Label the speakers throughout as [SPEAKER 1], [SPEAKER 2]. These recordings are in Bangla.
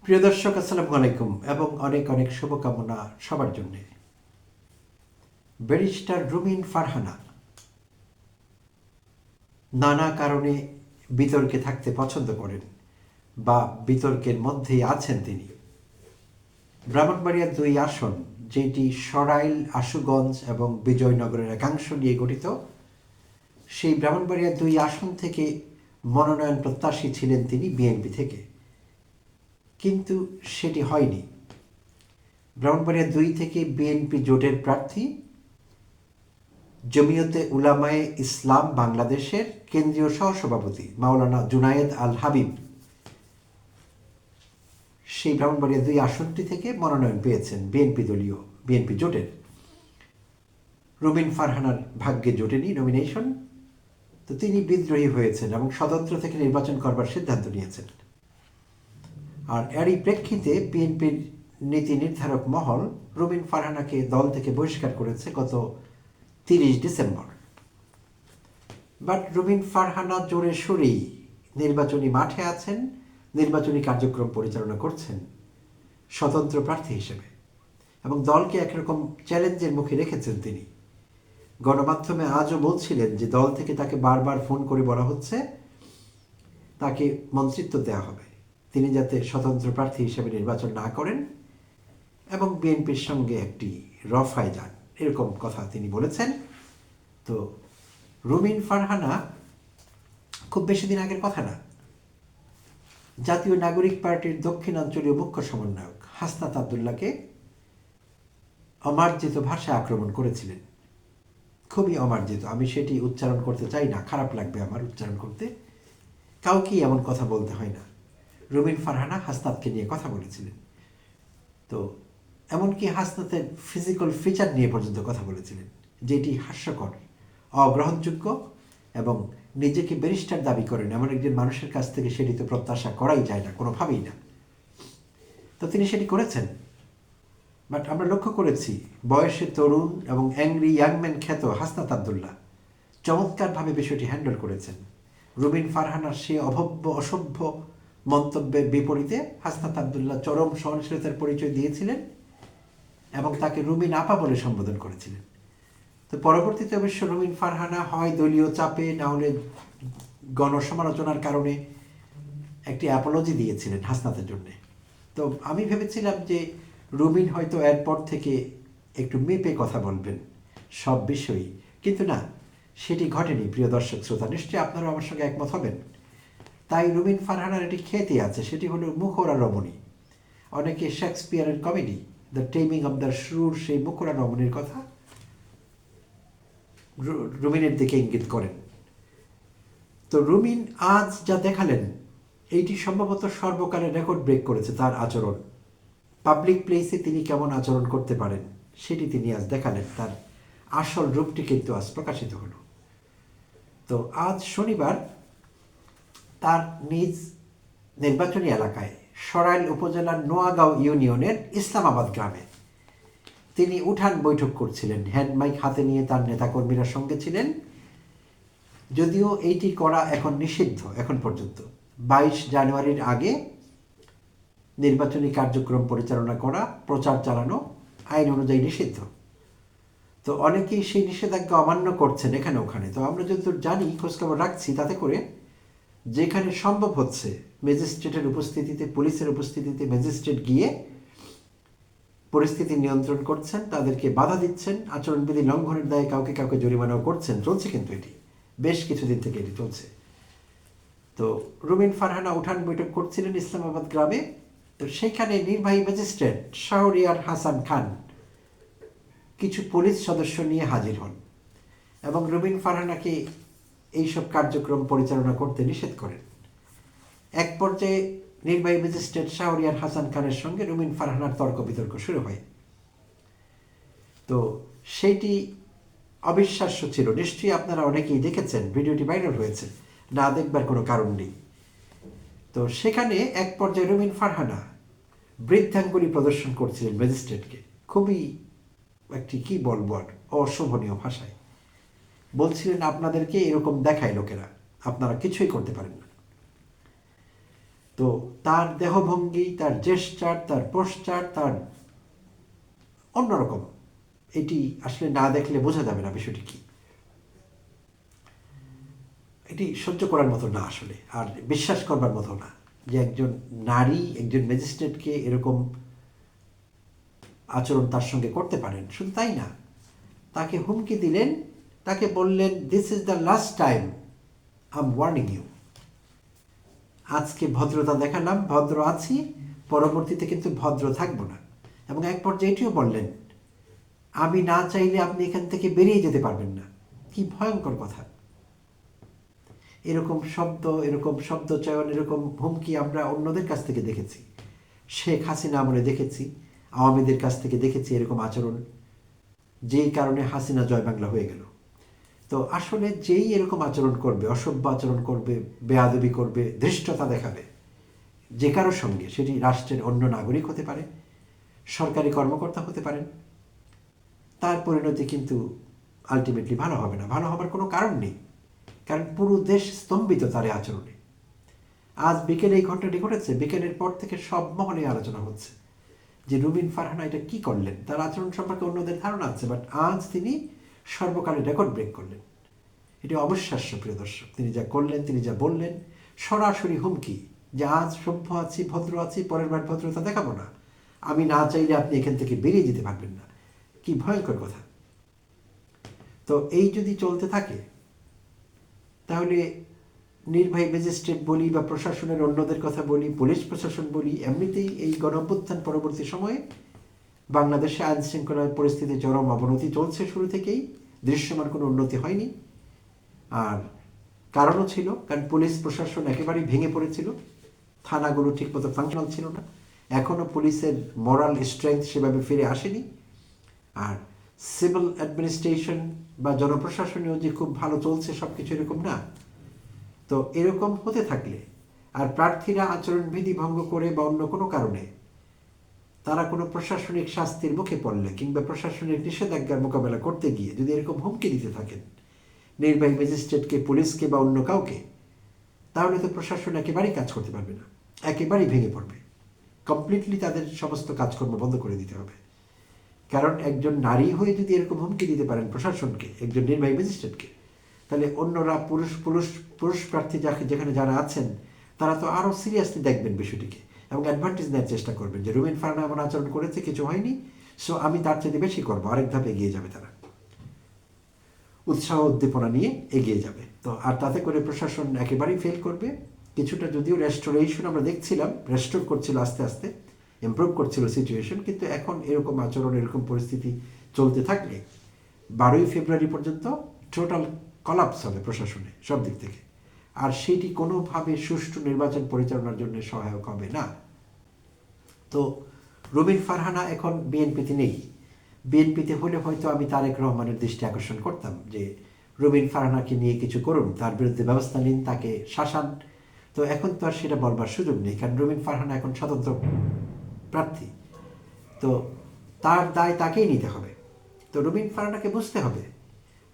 [SPEAKER 1] প্রিয় দর্শক, আসসালামু আলাইকুম এবং অনেক অনেক শুভকামনা সবার জন্যে। ব্যারিস্টার রুমিন ফারহানা নানা কারণে বিতর্কে থাকতে পছন্দ করেন বা বিতর্কের মধ্যেই আছেন তিনি। ব্রাহ্মণবাড়িয়ার 2 আসন, যেটি সরাইল, আশুগঞ্জ এবং বিজয়নগরের একাংশ নিয়ে গঠিত, সেই ব্রাহ্মণবাড়িয়ার 2 আসন থেকে মনোনয়ন প্রত্যাশী ছিলেন তিনি বিএনপি থেকে, কিন্তু সেটি হয়নি। ব্রাহ্মণবাড়িয়া 2 থেকে বিএনপি জোটের প্রার্থী জমিয়তে উলামায়ে ইসলাম বাংলাদেশের কেন্দ্রীয় সহসভাপতি মাওলানা জুনায়েদ আল হাবিব সেই ব্রাহ্মণবাড়িয়া 2 আসনটি থেকে মনোনয়ন পেয়েছেন বিএনপি জোটের। রুমিন ফারহানার ভাগ্যে জোটেনি নমিনেশন, তো তিনি বিদ্রোহী হয়েছেন এবং স্বতন্ত্র থেকে নির্বাচন করবার সিদ্ধান্ত নিয়েছেন। আর এরই প্রেক্ষিতে বিএনপির নীতি নির্ধারক মহল রুমিন ফারহানাকে দল থেকে বহিষ্কার করেছে গত 30 ডিসেম্বর। বাট রুমিন ফারহানা জোরে সোরেই নির্বাচনী মাঠে আছেন, নির্বাচনী কার্যক্রম পরিচালনা করছেন স্বতন্ত্র প্রার্থী হিসেবে, এবং দলকে একরকম চ্যালেঞ্জের মুখে রেখেছেন তিনি। গণমাধ্যমে আজও বলছিলেন যে দল থেকে তাকে বারবার ফোন করে বলা হচ্ছে তাকে মন্ত্রিত্ব দেওয়া হবে, তিনি যাতে স্বতন্ত্র প্রার্থী হিসেবে নির্বাচন না করেন এবং বিএনপির সঙ্গে একটি রফায় যান, এরকম কথা তিনি বলেছেন। তো রুমিন ফারহানা খুব বেশি দিন আগের কথা না, জাতীয় নাগরিক পার্টির দক্ষিণাঞ্চলীয় মুখ্য সমন্বয়ক হাসনাত আবদুল্লাহকে অমার্জিত ভাষায় আক্রমণ করেছিলেন, খুবই অমার্জিত। আমি সেটি উচ্চারণ করতে চাই না, খারাপ লাগবে আমার উচ্চারণ করতে। কাউকেই এমন কথা বলতে হয় না। রুমিন ফারহানা হাসনাতকে নিয়ে কথা বলেছিলেন, তো এমনকি হাসনাতের ফিজিক্যাল ফিচার নিয়ে পর্যন্ত কথা বলেছিলেন, যেটি হাস্যকর, অগ্রহণযোগ্য এবং নিজেকে ব্যারিস্টার দাবি করেন এমন একজন মানুষের কাছ থেকে সেটি তো প্রত্যাশা করাই যায় না, কোনোভাবেই না। তো তিনি সেটি করেছেন। বাট আমরা লক্ষ্য করেছি বয়সে তরুণ এবং অ্যাংরি ইয়াংম্যান খ্যাত হাসনাত আবদুল্লাহ চমৎকারভাবে বিষয়টি হ্যান্ডেল করেছেন। রুমিন ফারহানার সে অসভ্য মন্তব্যের বিপরীতে হাসনাত আবদুল্লাহ চরম সহনশীলতার পরিচয় দিয়েছিলেন এবং তাকে রুমিন আপা বলে সম্বোধন করেছিলেন। তো পরবর্তীতে অবশ্য রুমিন ফারহানা হয় দলীয় চাপে, না হলে গণসমালোচনার কারণে একটি অ্যাপোলজি দিয়েছিলেন হাসনাতের জন্য। তো আমি ভেবেছিলাম যে রুমিন হয়তো এরপর থেকে একটু মেপে কথা বলবেন সব বিষয়ই, কিন্তু না, সেটি ঘটেনি। প্রিয় দর্শক শ্রোতা, নিশ্চয়ই আপনারা আমার সঙ্গে একমত হবেন। তাই রুমিন ফারহানার একটি খ্যাতি আছে, সেটি হলো মুখরা রমণী। অনেকে শেক্সপিয়ারের comedy the taming of the শ্রুর সেই মুখরা রমণীর কথা রুমিনের দিকে ইঙ্গিত করেন। তো রুমিন আজ যা দেখালেন, এইটি সম্ভবত সর্বকালের রেকর্ড ব্রেক করেছে তার আচরণ। পাবলিক প্লেসে তিনি কেমন আচরণ করতে পারেন সেটি তিনি আজ দেখালেন, তার আসল রূপটি কিন্তু আজ প্রকাশিত হলো। তো আজ শনিবার তার নিজ নির্বাচনী এলাকায় সরাইল উপজেলার নোয়াগাঁও ইউনিয়নের ইসলামাবাদ গ্রামে তিনি উঠান বৈঠক করছিলেন। হ্যান্ড মাইক হাতে নিয়ে তার নেতাকর্মীরা সঙ্গে ছিলেন, যদিও এইটি করা এখন নিষিদ্ধ। এখন পর্যন্ত 22 জানুয়ারির আগে নির্বাচনী কার্যক্রম পরিচালনা করা, প্রচার চালানো আইন অনুযায়ী নিষিদ্ধ। তো অনেকেই সেই নিষেধাজ্ঞা অমান্য করছেন এখানে ওখানে। তো আমরা যতদূর জানি, খোঁজখবর রাখছি, তাতে করে যেখানে সম্ভব হচ্ছে ম্যাজিস্ট্রেটের উপস্থিতিতে, পুলিশের উপস্থিতিতে ম্যাজিস্ট্রেট গিয়ে পরিস্থিতি নিয়ন্ত্রণ করছেন, তাদেরকে বাধা দিচ্ছেন, আচরণবিধি লঙ্ঘনের দায়ে কাউকে কাউকে জরিমানাও করছেন। চলছে কিন্তু এটি বেশ কিছুদিন থেকে এটি চলছে। তো রুমিন ফারহানা উঠান বৈঠক করছিলেন ইসলামাবাদ গ্রামে। তো সেখানে নির্বাহী ম্যাজিস্ট্রেট শাহরিয়ার হাসান খান কিছু পুলিশ সদস্য নিয়ে হাজির হন এবং রুমিন ফারহানাকে এইসব কার্যক্রম পরিচালনা করতে নিষেধ করেন। এক পর্যায়ে নির্বাহী ম্যাজিস্ট্রেট শাহরিয়ার হাসান খানের সঙ্গে রুমিন ফারহানার তর্ক বিতর্ক শুরু হয়। তো সেইটি অবিশ্বাস্য ছিল। নিশ্চয়ই আপনারা অনেকেই দেখেছেন, ভিডিওটি ভাইরাল হয়েছে, না দেখবার কোনো কারণ নেই। তো সেখানে এক পর্যায়ে রুমিন ফারহানা বৃদ্ধাঙ্গুলি প্রদর্শন করছিলেন ম্যাজিস্ট্রেটকে, খুবই একটি কী বলবো আর অশোভনীয় ভাষায় বলছিলেন, আপনাদেরকে এরকম দেখায় লোকেরা, আপনারা কিছুই করতে পারেন না। তো তার দেহভঙ্গি, তার জেস্টার, তার পোস্টার, তার অন্যরকম। এটি আসলে না দেখলে বোঝা যাবে না বিষয়টি কি। এটি সহ্য করার মতো না আসলে, আর বিশ্বাস করবার মতো না যে একজন নারী একজন ম্যাজিস্ট্রেটকে এরকম আচরণ তার সঙ্গে করতে পারেন। শুধু তাই না, তাকে হুমকি দিলেন, তাকে বললেন this is the last time I am warning you. আজকে ভদ্রতা দেখালাম, ভদ্র আছি, পরবর্তীতে কিন্তু ভদ্র থাকবো না। এবং এক পর্যায়ে এটিও বললেন আমি না চাইলে আপনি এখান থেকে বেরিয়ে যেতে পারবেন না। কি ভয়ঙ্কর কথা! এরকম শব্দ চয়ন, এরকম হুমকি আমরা অন্যদের কাছ থেকে দেখেছি। শেখ হাসিনা আমলে দেখেছি, আওয়ামীদের কাছ থেকে দেখেছি এরকম আচরণ, যেই কারণে হাসিনা জয় বাংলা হয়ে গেল। তো আসলে যেই এরকম আচরণ করবে, অসভ্য আচরণ করবে, বেয়াদবি করবে, ধৃষ্টতা দেখাবে যে কারোর সঙ্গে, সেটি রাষ্ট্রের অন্য নাগরিক হতে পারে, সরকারি কর্মকর্তা হতে পারেন, তার পরিণতি কিন্তু আলটিমেটলি ভালো হবে না। ভালো হবার কোনো কারণ নেই, কারণ পুরো দেশ স্তম্ভিত তার এই আচরণে। আজ বিকেলে এই ঘটনাটি ঘটেছে, বিকেলের পর থেকে সব মহলে আলোচনা হচ্ছে যে রুবিন ফারহানা এটা কি করলেন। তার আচরণ সম্পর্কে অন্যদের ধারণা আছে, বাট আজ তিনি সর্বকালের রেকর্ড ব্রেক করলেন। এটি অবিশ্বাস্য প্রিয় দর্শক। তিনি যা করলেন, তিনি যা বললেন, সরাসরি হুমকি যে আজ সভ্য আছি, ভদ্র আছি, পরের বার ভদ্রতা দেখাবো না, আমি না চাইলে আপনি এখান থেকে বেরিয়ে যেতে পারবেন না। কি ভয়ঙ্কর কথা! তো এই যদি চলতে থাকে তাহলে নির্বাহী ম্যাজিস্ট্রেট বলি বা প্রশাসনের অন্যদের কথা বলি, পুলিশ প্রশাসন বলি, এমনিতেই এই গণঅভ্যুত্থান পরবর্তী সময়ে বাংলাদেশে আইন শৃঙ্খলার পরিস্থিতি চরম অবনতি চলছে। শুরু থেকেই দৃশ্যমান কোনো উন্নতি হয়নি। আর কারণও ছিল, কারণ পুলিশ প্রশাসন একেবারেই ভেঙে পড়েছিল, থানাগুলো ঠিকমতো ফাংশনাল ছিল না, এখনও পুলিশের মোরাল স্ট্রেংথ সেভাবে ফিরে আসেনি। আর সিভিল অ্যাডমিনিস্ট্রেশন বা জনপ্রশাসনেও যে খুব ভালো চলছে সব কিছু এরকম না। তো এরকম হতে থাকলে আর প্রার্থীরা আচরণবিধি ভঙ্গ করে বা অন্য কোনো কারণে তারা কোনো প্রশাসনিক শাস্তির মুখে পড়লে কিংবা প্রশাসনিক নিষেধাজ্ঞার মোকাবেলা করতে গিয়ে যদি এরকম হুমকি দিতে থাকেন নির্বাহী ম্যাজিস্ট্রেটকে, পুলিশকে বা অন্য কাউকে, তাহলে তো প্রশাসন একেবারেই কাজ করতে পারবে না, একেবারেই ভেঙে পড়বে। কমপ্লিটলি তাদের সমস্ত কাজকর্ম বন্ধ করে দিতে হবে। কারণ একজন নারী হয়ে যদি এরকম হুমকি দিতে পারেন প্রশাসনকে, একজন নির্বাহী ম্যাজিস্ট্রেটকে, তাহলে অন্যরা পুরুষ প্রার্থী যেখানে যারা আছেন তারা তো আরও সিরিয়াসলি দেখবেন বিষয়টিকে এবং অ্যাডভান্টেজ নেওয়ার চেষ্টা করবেন যে রুবিন ফারহানা এমন আচরণ করেছে, কিছু হয়নি, সো আমি তার চেয়ে বেশি করবো, আরেক ধাপ এগিয়ে যাবে। তারা উৎসাহ উদ্দীপনা নিয়ে এগিয়ে যাবে। তো আর তাতে করে প্রশাসন একেবারেই ফেল করবে। কিছুটা যদিও রেস্টোরেশন আমরা দেখছিলাম, রেস্টোর করছিল আস্তে আস্তে, ইমপ্রুভ করছিল সিচুয়েশন, কিন্তু এখন এরকম আচরণ, এরকম পরিস্থিতি চলতে থাকলে 12ই ফেব্রুয়ারি পর্যন্ত টোটাল কলাপস হবে প্রশাসনে সব দিক থেকে। আর সেটি কোনোভাবে সুষ্ঠু নির্বাচন পরিচালনার জন্য সহায়ক হবে না। তো রুবিন ফারহানা এখন বিএনপিতে নেই। বিএনপিতে হলে হয়তো আমি তারেক রহমানের দৃষ্টি আকর্ষণ করতাম যে রুবিন ফারহানাকে নিয়ে কিছু করুন, তার বিরুদ্ধে ব্যবস্থা নিন, তাকে শাসান। তো এখন তো আর সেটা বলবার সুযোগ নেই, কারণ রুবিন ফারহানা এখন স্বতন্ত্র প্রার্থী। তো তার দায় তাকেই নিতে হবে। তো রুবিন ফারহানাকে বুঝতে হবে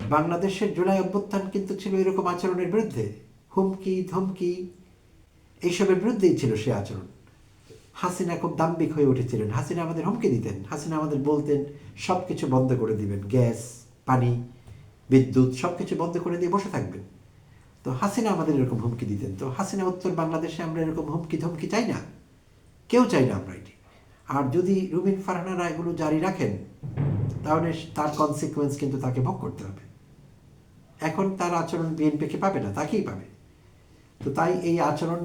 [SPEAKER 1] বাংলাদেশের জুলাই অভ্যুত্থান কিন্তু ছিল এরকম আচরণের বিরুদ্ধে, হুমকি ধমকি এইসবের বিরুদ্ধেই ছিল সে আচরণ। হাসিনা খুব দাম্ভিক হয়ে উঠেছিলেন, হাসিনা আমাদের হুমকি দিতেন, হাসিনা আমাদের বলতেন সব কিছু বন্ধ করে দিবেন, গ্যাস, পানি, বিদ্যুৎ সব কিছু বন্ধ করে দিয়ে বসে থাকবেন। তো হাসিনা আমাদের এরকম হুমকি দিতেন। তো হাসিনা উত্তর বাংলাদেশে আমরা এরকম হুমকি ধমকি চাই না, কেউ চাই না আমরা এটি। আর যদি রুবিন ফারহানারা এগুলো জারি রাখেন তাহলে তার কনসিকুয়েন্স কিন্তু তাকে ভোগ করতে হবে। এখন তার আচরণ বিএনপিকে পাবে না, তাকেই পাবে। তো তাই এই আচরণ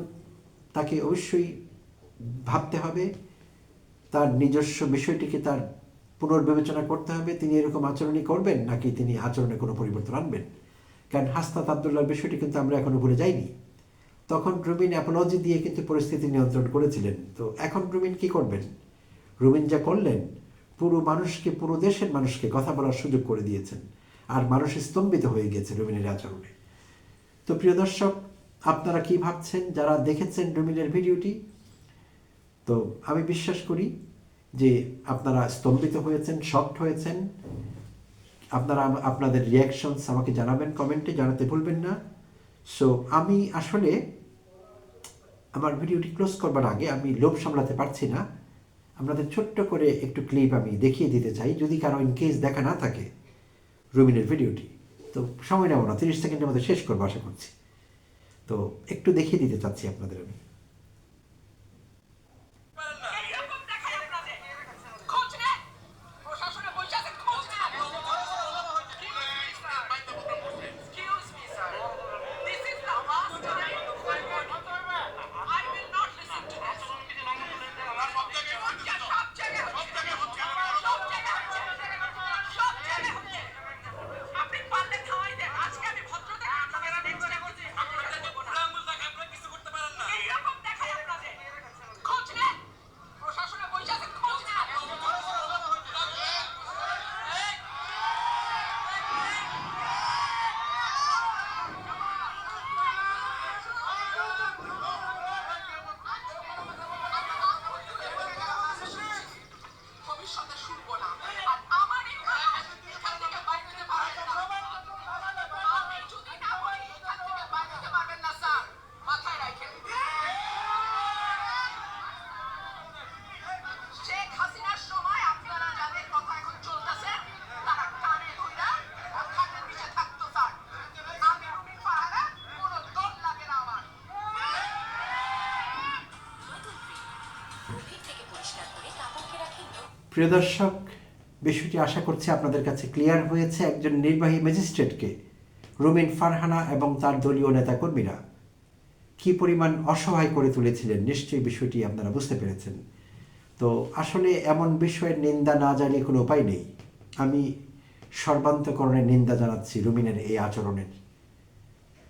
[SPEAKER 1] তাকে অবশ্যই ভাবতে হবে, তার নিজস্ব বিষয়টিকে তার পুনর্বিবেচনা করতে হবে। তিনি এরকম আচরণই করবেন নাকি তিনি আচরণে কোনো পরিবর্তন আনবেন। কারণ হাসনাত আবদুল্লাহর বিষয়টি কিন্তু আমরা এখনো ভুলে যাইনি। তখন রুবিন অ্যাপোলজি দিয়ে কিন্তু পরিস্থিতি নিয়ন্ত্রণ করেছিলেন। তো এখন রুবিন কি করবেন? রুবিন যা করলেন পুরো মানুষকে, পুরো দেশের মানুষকে কথা বলার সুযোগ করে দিয়েছেন, আর মানুষ স্তম্ভিত হয়ে গেছে রুবিনের আচরণে। তো প্রিয় দর্শক, আপনারা কি ভাবছেন যারা দেখেছেন রুবিনের ভিডিওটি? তো আমি বিশ্বাস করি যে আপনারা স্তম্ভিত হয়েছেন, শকড হয়েছেন। আপনারা আপনাদের রিয়াকশনস আমাকে জানাবেন, কমেন্টে জানাতে ভুলবেন না। সো আমি আসলে আমার ভিডিওটি ক্লোজ করবার আগে আমি লোভ সামলাতে পারছি না, আপনাদের ছোট্ট করে একটু ক্লিপ আমি দেখিয়ে দিতে চাই, যদি কারো ইন কেস দেখা না থাকে রুমিনের ভিডিওটি। তো সময় নেব না, 30 সেকেন্ডের মধ্যে শেষ করবো আশা করছি। তো একটু দেখিয়ে দিতে চাচ্ছি আপনাদের আমি। প্রিয় দর্শক, বিষয়টি আশা করছি আপনাদের কাছে ক্লিয়ার হয়েছে। একজন নির্বাহী ম্যাজিস্ট্রেটকে রুমিন ফারহানা এবং তার দলীয় নেতাকর্মীরা কী পরিমাণ অসহায় করে তুলেছিলেন, নিশ্চয়ই বিষয়টি আপনারা বুঝতে পেরেছেন। তো আসলে এমন বিষয়ের নিন্দা না জানিয়ে কোনো উপায় নেই। আমি সর্বান্তকরণের নিন্দা জানাচ্ছি রুমিনের এই আচরণের।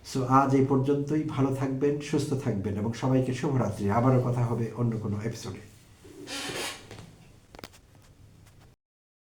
[SPEAKER 1] সো আজ এই পর্যন্তই। ভালো থাকবেন, সুস্থ থাকবেন এবং সবাইকে শুভরাত্রি। আবারও কথা হবে অন্য কোনো এপিসোডে।